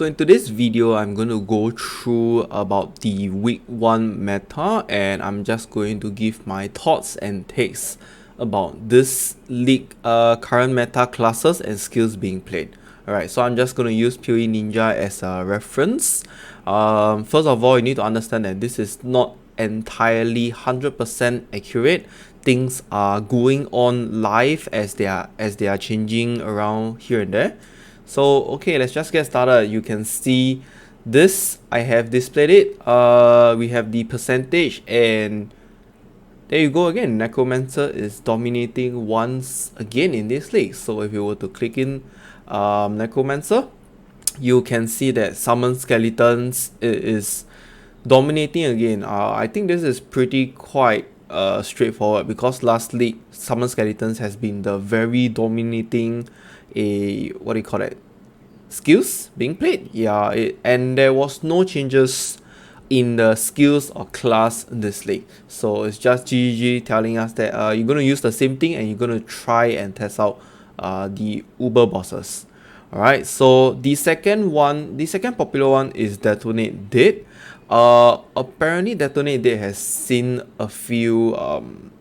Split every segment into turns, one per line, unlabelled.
So in today's video, I'm going to go through about the week 1 meta, and I'm just going to give my thoughts and takes about this league current meta classes and skills being played. Alright, so I'm just going to use POE Ninja as a reference. First of all, you need to understand that this is not entirely 100% accurate. Things are going on live as they are changing around here and there. So okay, let's just get started. You can see this, I have displayed it. We have the percentage, and there you go again. Necromancer is dominating once again in this league. So if you were to click in Necromancer, you can see that Summon Skeletons is dominating again. I think this is quite straightforward, because last league Summon Skeletons has been the very dominating what do you call it, skills being played. And there was no changes in the skills or class in this league, so it's just GG telling us that you're going to use the same thing and you're going to try and test out the Uber bosses. Alright, so the second popular one is Detonate Dead. Apparently Detonate Dead has seen a few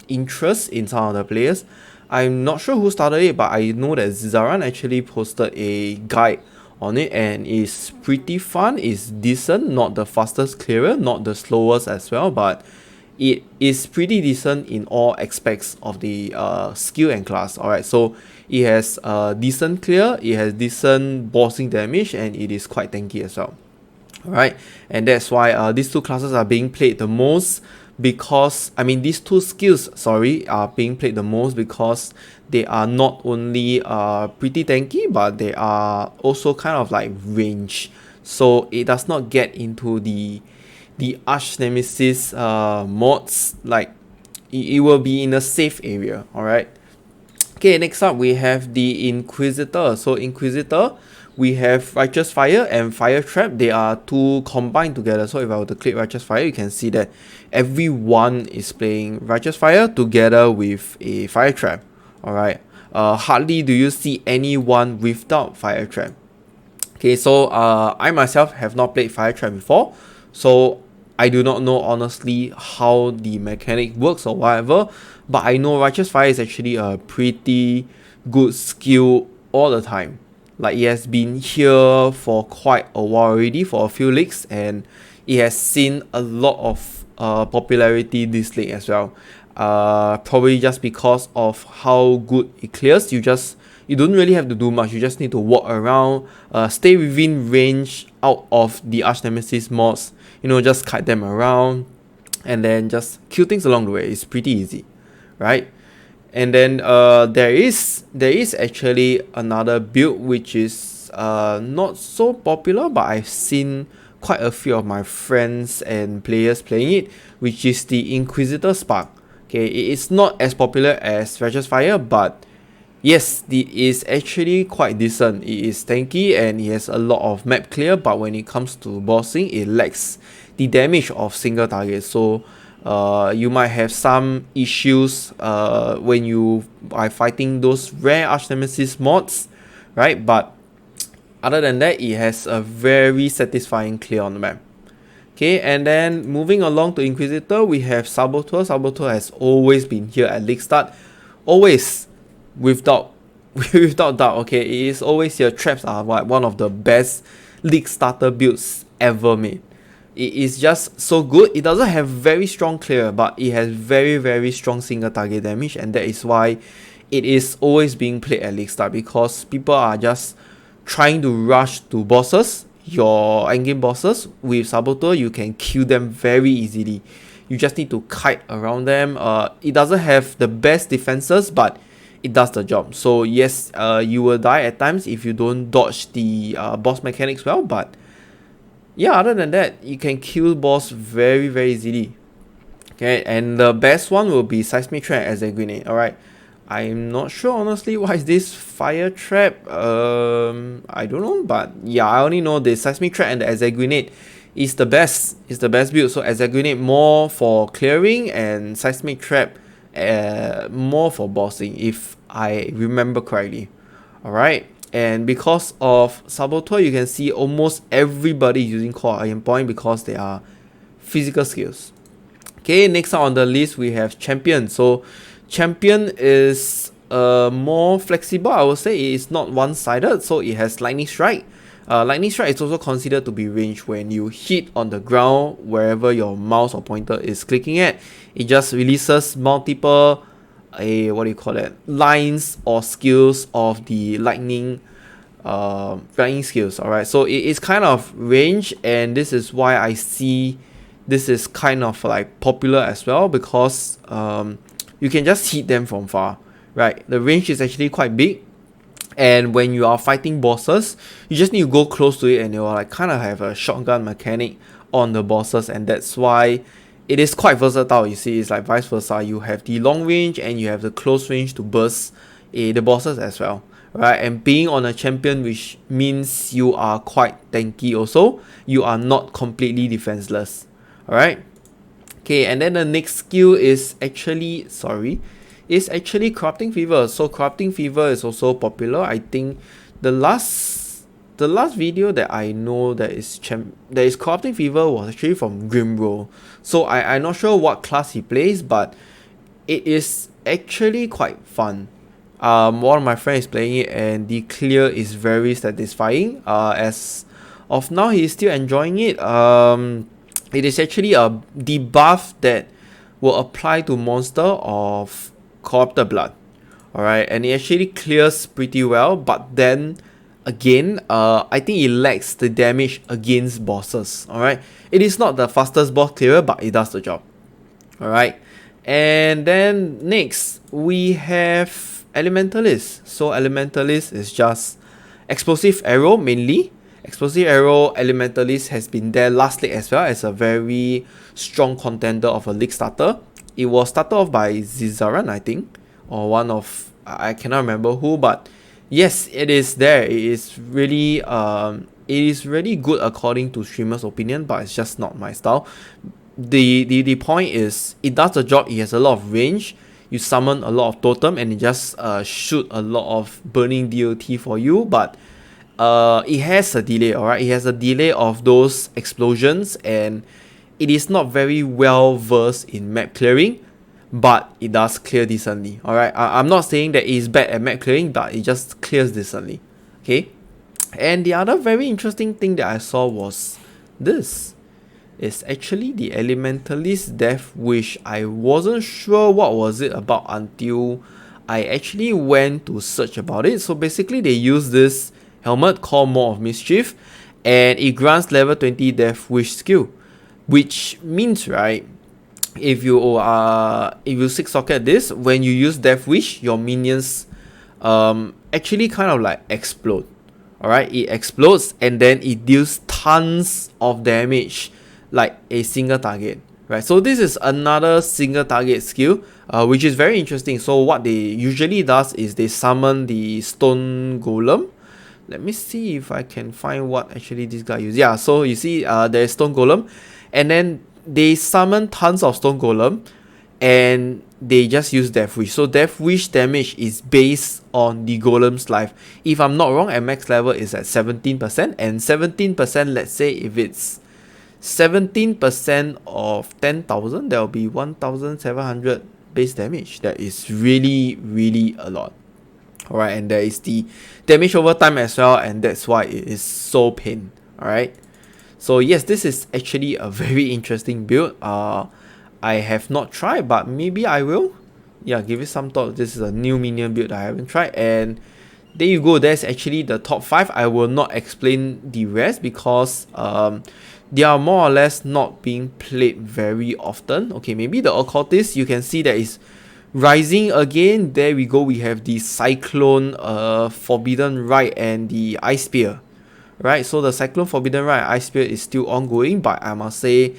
interest in some of the players. I'm not sure who started it, but I know that Zaran actually posted a guide on it, and it's pretty fun. It's decent, not the fastest clearer, not the slowest as well, but it is pretty decent in all aspects of the skill and class. Alright, so it has decent clear, it has decent bossing damage, and it is quite tanky as well. Alright, and that's why these two classes are being played the most, because these two skills, are being played the most because they are not only pretty tanky, but they are also kind of like range, so it does not get into the arch nemesis mods. Like it will be in a safe area. Alright, okay, next up we have the Inquisitor. So Inquisitor, we have Righteous Fire and Fire Trap. They are two combined together. So if I were to click Righteous Fire, you can see that everyone is playing Righteous Fire together with a Fire Trap. Alright, hardly do you see anyone without Fire Trap. Okay, so I myself have not played Fire Trap before, so I do not know honestly how the mechanic works or whatever, but I know Righteous Fire is actually a pretty good skill all the time. Like, it has been here for quite a while already, for a few leagues, and it has seen a lot of popularity this league as well. Probably just because of how good it clears. You don't really have to do much. You just need to walk around, stay within range out of the arch nemesis mods, just kite them around, and then just kill things along the way. It's pretty easy, right? And then there is actually another build which is not so popular, but I've seen quite a few of my friends and players playing it, which is the Inquisitor Spark. Okay, it is not as popular as Righteous Fire, but yes, it is actually quite decent. It is tanky and it has a lot of map clear, but when it comes to bossing, it lacks the damage of single targets. So you might have some issues when you are fighting those rare arch nemesis mods, right? But other than that, it has a very satisfying clear on the map. Okay, and then moving along to Inquisitor, we have Sabotage. Sabotage has always been here at league start, always, without doubt. Okay, it is always here. Traps are one of the best league starter builds ever made. It is just so good. It doesn't have very strong clear, but it has very strong single target damage, and that is why it is always being played at league start, because people are just trying to rush to bosses. Your endgame bosses with Saboteur, you can kill them very easily. You just need to kite around them. It doesn't have the best defenses, but it does the job. So yes, you will die at times if you don't dodge the boss mechanics well, but yeah, other than that, you can kill boss very easily. Okay, and the best one will be Seismic Trap as a grenade. Alright, I'm not sure honestly what is this Fire Trap. I don't know, but yeah, I only know the Seismic Trap and the Azure Grenade is the best build. So Azure Grenade more for clearing, and Seismic Trap more for bossing, if I remember correctly. Alright, And because of Sabotage, you can see almost everybody using Core Iron Point because they are physical skills. Okay, next on the list we have Champion. So Champion is more flexible, I would say. It is not one-sided, so it has Lightning Strike. Lightning Strike is also considered to be ranged when you hit on the ground wherever your mouse or pointer is clicking at. It just releases multiple lines or skills of the lightning skills. Alright, so it is kind of range, and this is why I see this is kind of like popular as well, because you can just hit them from far, right? The range is actually quite big, and when you are fighting bosses, you just need to go close to it, and you will like kind of have a shotgun mechanic on the bosses, and that's why it is quite versatile. You see, it's like vice versa. You have the long range and you have the close range to burst the bosses as well, right? And being on a champion, which means you are quite tanky also, you are not completely defenseless. Alright, okay, and then the next skill is actually Corrupting Fever. So Corrupting Fever is also popular. I think the last video that I know that is Corrupting Fever was actually from Grimroll. So I'm not sure what class he plays, but it is actually quite fun. One of my friends is playing it, and the clear is very satisfying. As of now, he is still enjoying it. It is actually a debuff that will apply to monster of Corrupted Blood. Alright, and it actually clears pretty well, but then again, I think it lacks the damage against bosses. Alright, it is not the fastest boss clearer, but it does the job. Alright, and then next we have Elementalist. So Elementalist is just Explosive Arrow mainly. Explosive Arrow Elementalist has been there last league as well as a very strong contender of a league starter. It was started off by Zizaran, I think, or one of, I cannot remember who, but yes, it is there. It is really good according to streamers' opinion, but it's just not my style. The point is, it does the job. It has a lot of range. You summon a lot of totem and it just shoot a lot of burning DOT for you, but it has a delay. Alright, it has a delay of those explosions, and it is not very well versed in map clearing, but it does clear decently. Alright, I'm not saying that it is bad at map clearing, but it just clears decently. Okay, and the other very interesting thing that I saw was this. It's actually the Elementalist Death Wish. I wasn't sure what was it about until I actually went to search about it. So basically they use this helmet called Maw of Mischief, and it grants level 20 Death Wish skill, which means, right, if you 6 socket this, when you use Death Wish, your minions actually kind of like explode. Alright, it explodes and then it deals tons of damage like a single target, right? So this is another single target skill, which is very interesting. So what they usually does is they summon the stone golem. Let me see if I can find what actually this guy uses. Yeah, so you see there's stone golem, and then they summon tons of stone golem and they just use Death Wish. So Death Wish damage is based on the golem's life. If I'm not wrong, at max level is at 17%, and 17%, let's say if it's 17% of 10,000, there will be 1,700 base damage. That is really, really a lot. Alright, and there is the damage over time as well, and that's why it is so pain. Alright, so yes, this is actually a very interesting build. I have not tried, but maybe I will. Yeah, give it some thought. This is a new minion build I haven't tried, and there you go. That's actually the top 5. I will not explain the rest because they are more or less not being played very often. Okay, maybe the Occultists, you can see that is rising again. There we go. We have the Cyclone Forbidden Rite and the Ice Spear. Right, so the Cyclone Forbidden Rite and Ice Spear is still ongoing, but I must say,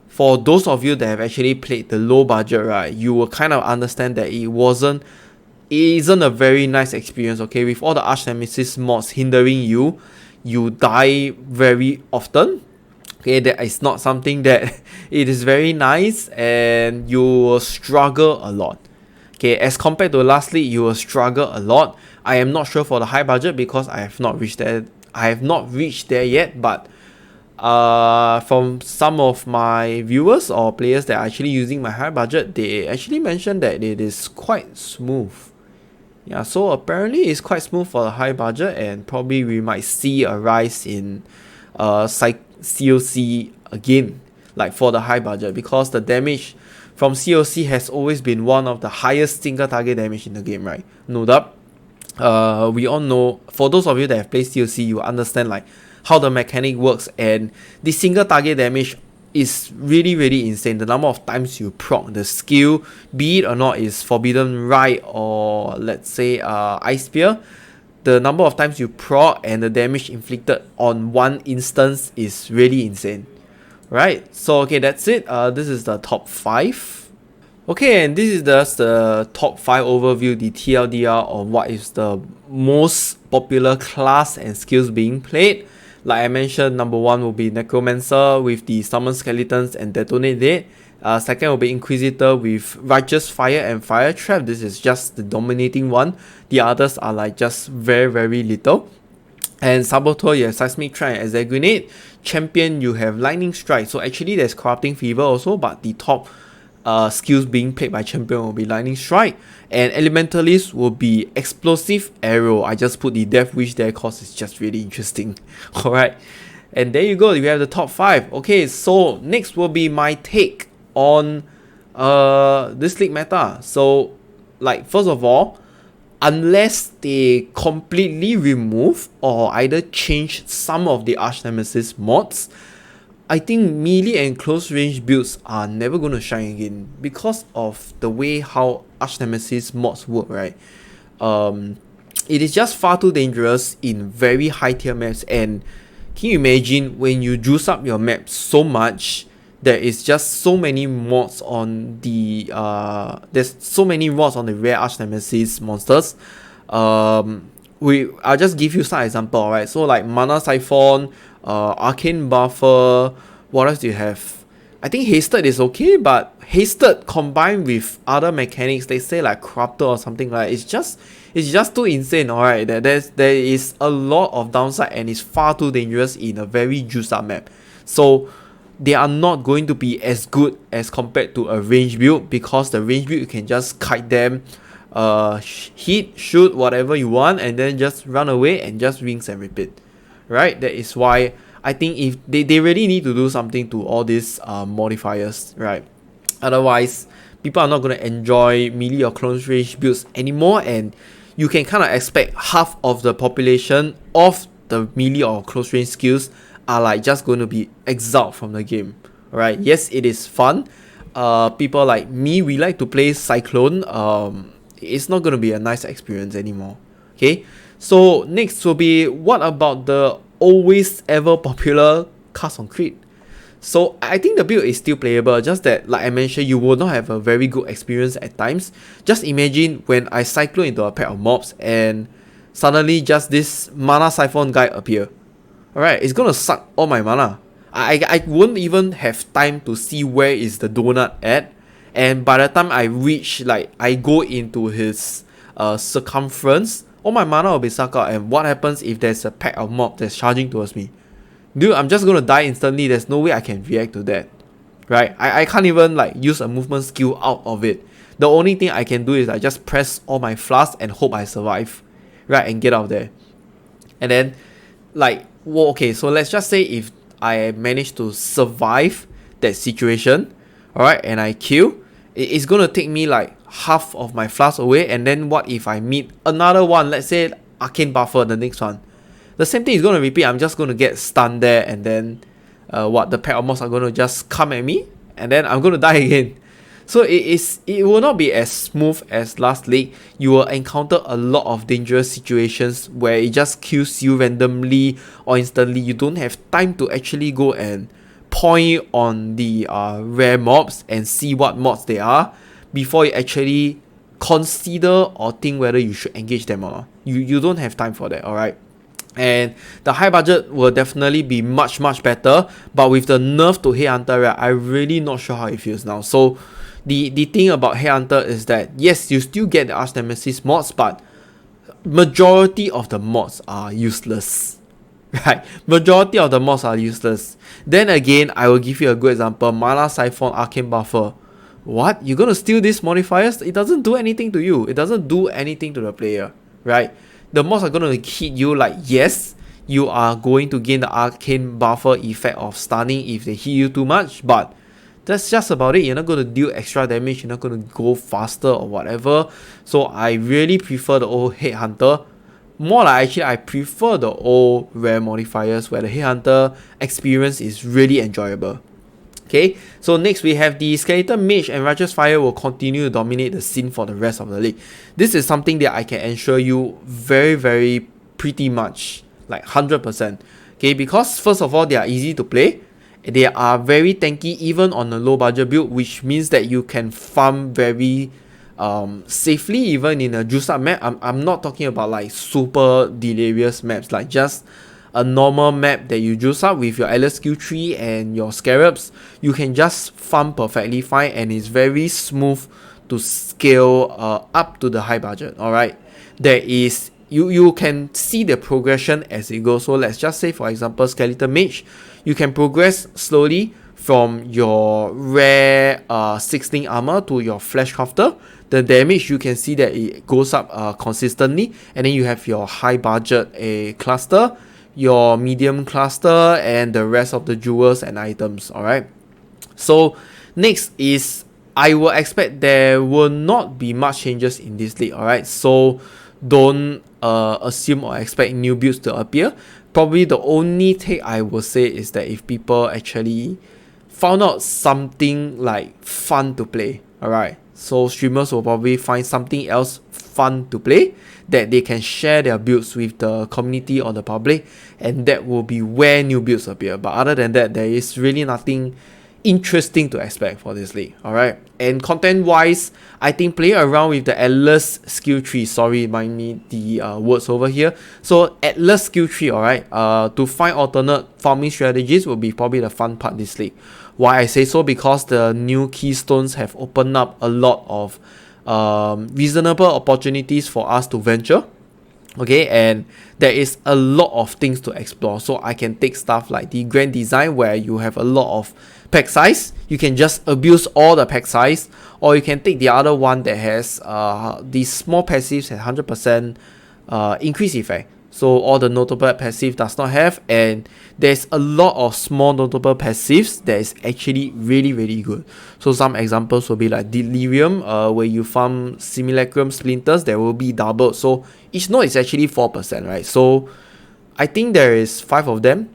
for those of you that have actually played the low budget, right, you will kind of understand that it isn't a very nice experience. Okay, with all the Arch Nemesis mods hindering you, you die very often. Okay, that is not something that it is very nice, and you will struggle a lot. Okay, as compared to last league, you will struggle a lot. I am not sure for the high budget because I have not reached there. I have not reached there yet, but from some of my viewers or players that are actually using my high budget, they actually mentioned that it is quite smooth. Yeah, so apparently it's quite smooth for the high budget, and probably we might see a rise in COC again, like for the high budget, because the damage from COC has always been one of the highest single target damage in the game, right? No doubt. We all know, for those of you that have played COC, you understand like how the mechanic works, and the single target damage is really insane. The number of times you proc the skill, be it or not is Forbidden Rite or let's say Ice Spear, the number of times you proc and the damage inflicted on one instance is really insane. Right, so okay, that's it. This is the top 5. Okay, and this is just the top 5 overview, the TLDR on what is the most popular class and skills being played. Like I mentioned, number 1 will be Necromancer with the Summon Skeletons and Detonate Dead. Second will be Inquisitor with Righteous Fire and Fire Trap. This is just the dominating one. The others are like just very little. And Sabotage, you have Seismic Strike and Exec Grenade. Champion, you have Lightning Strike. So actually there's Corrupting Fever also, but the top skills being played by Champion will be Lightning Strike. And Elementalist will be Explosive Arrow. I just put the Death Wish there because it's just really interesting. Alright, and there you go, you have the top 5. Okay, so next will be my take on this league meta. So like, first of all, unless they completely remove or either change some of the Arch Nemesis mods, I think melee and close range builds are never going to shine again because of the way how Arch Nemesis mods work, right? It is just far too dangerous in very high tier maps, and can you imagine when you juice up your map so much, there is just so many mods on the there's so many mods on the rare Arch Nemesis monsters. I'll just give you some example, alright? So like Mana Siphon, Arcane Buffer, what else do you have? I think Hasted is okay, but Hasted combined with other mechanics, they say like Corruptor or something like that, it's just too insane, alright? There is a lot of downside, and it's far too dangerous in a very juiced up map. So they are not going to be as good as compared to a range build, because the range build you can just kite them, hit, shoot, whatever you want, and then just run away and just rinse and repeat. Right? That is why I think if they really need to do something to all these modifiers, right? Otherwise, people are not going to enjoy melee or close range builds anymore, and you can kind of expect half of the population of the melee or close range skills are like just going to be exiled from the game. Alright, yes, it is fun. People like me, we like to play Cyclone. It's not going to be a nice experience anymore. Okay, so next will be, what about the always ever popular Cast on Crit? So I think the build is still playable, just that like I mentioned, you will not have a very good experience at times. Just imagine when I cyclone into a pack of mobs and suddenly just this Mana Siphon guy appear. Alright, it's gonna suck all my mana. I won't even have time to see where is the donut at, and by the time I reach, like I go into his circumference, all my mana will be sucked out. And what happens if there's a pack of mob that's charging towards me? Dude, I'm just gonna die instantly. There's no way I can react to that. Right? I can't even like use a movement skill out of it. The only thing I can do is I just press all my flasks and hope I survive. Right? And get out of there. And then like, well, okay, so let's just say if I manage to survive that situation, alright, and I kill, it's gonna take me like half of my flask away. And then what if I meet another one, let's say Arcane Buffer, the next one? The same thing is gonna repeat. I'm just gonna get stunned there, and then the pack of mobs are gonna just come at me, and then I'm gonna die again. So it will not be as smooth as last league. You will encounter a lot of dangerous situations where it just kills you randomly or instantly. You don't have time to actually go and point on the rare mobs and see what mods they are before you actually consider or think whether you should engage them or not. You don't have time for that, alright? And the high budget will definitely be much better, but with the nerf to Headhunter, right, I'm really not sure how it feels now. So the thing about Headhunter is that yes, you still get the Arch Nemesis mods, but majority of the mods are useless. Right, majority of the mods are useless. Then again, I will give you a good example. Mana Siphon Arcane Buffer. What? You're gonna steal these modifiers? It doesn't do anything to you. It doesn't do anything to the player, right? The mods are gonna hit you like, yes, you are going to gain the Arcane Buffer effect of stunning if they hit you too much, but that's just about it. You're not going to deal extra damage, you're not going to go faster or whatever. So I really prefer the old Headhunter. More like actually I prefer the old rare modifiers where the Headhunter experience is really enjoyable. Okay, so next we have the Skeleton Mage and Righteous Fire will continue to dominate the scene for the rest of the league. This is something that I can ensure you very pretty much like 100%. Okay, because first of all, they are easy to play. They are very tanky even on a low budget build, which means that you can farm very safely even in a juice up map. I'm not talking about like super delirious maps, like just a normal map that you juice up with your Atlas skill tree and your scarabs. You can just farm perfectly fine and it's very smooth to scale up to the high budget. Alright, there is you can see the progression as it goes. So let's just say, for example, Skeleton Mage, you can progress slowly from your rare 16 armor to your Flesh Crafter. The damage, you can see that it goes up consistently, and then you have your high budget cluster, your medium cluster, and the rest of the jewels and items. Alright, so next is, I will expect there will not be much changes in this league. Alright, so don't assume or expect new builds to appear. Probably the only take I will say is that if people actually found out something like fun to play, alright, so streamers will probably find something else fun to play that they can share their builds with the community or the public, and that will be where new builds appear. But other than that, there is really nothing interesting to expect for this league. Alright, and content wise, I think playing around with the Atlas skill tree, sorry, mind me the words over here. So Atlas skill tree, alright, to find alternate farming strategies will be probably the fun part this league. Why I say so? Because the new keystones have opened up a lot of reasonable opportunities for us to venture. Okay, and there is a lot of things to explore. So I can take stuff like the Grand Design, where you have a lot of pack size. You can just abuse all the pack size, or you can take the other one that has these small passives at 100% increase effect. So all the notable passive does not have, and there's a lot of small notable passives that is actually really good. So some examples will be like Delirium, where you farm Simulacrum Splinters, that will be doubled. So each node is actually 4%, right? So I think there is 5 of them.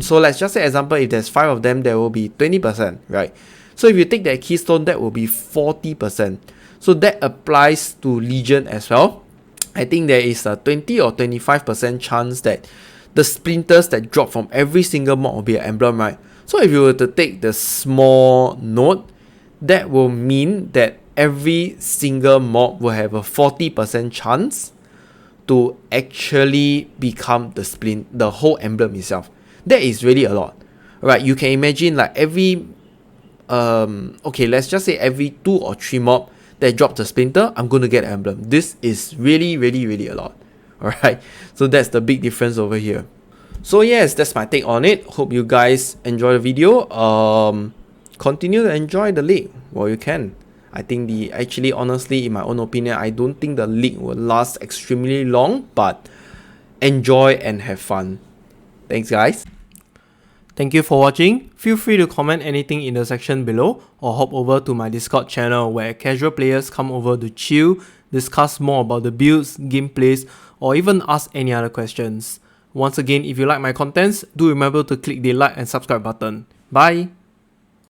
So let's just say example, if there's 5 of them, there will be 20%, right? So if you take that keystone, that will be 40%. So that applies to Legion as well. I think there is a 20 or 25% chance that the splinters that drop from every single mod will be an emblem, right? So if you were to take the small node, that will mean that every single mob will have a 40% chance to actually become the whole emblem itself. That is really a lot, right? You can imagine like every okay, let's just say every 2 or 3 mob that drop the splinter, I'm going to get an emblem. This is really a lot. Alright, so that's the big difference over here. So yes, that's my take on it. Hope you guys enjoy the video. Continue to enjoy the league while you can. I think actually honestly, in my own opinion, I don't think the league will last extremely long, but enjoy and have fun. Thanks guys. Thank you for watching. Feel free to comment anything in the section below, or hop over to my Discord channel where casual players come over to chill, discuss more about the builds, gameplays, or even ask any other questions. Once again, if you like my contents, do remember to click the like and subscribe button. Bye!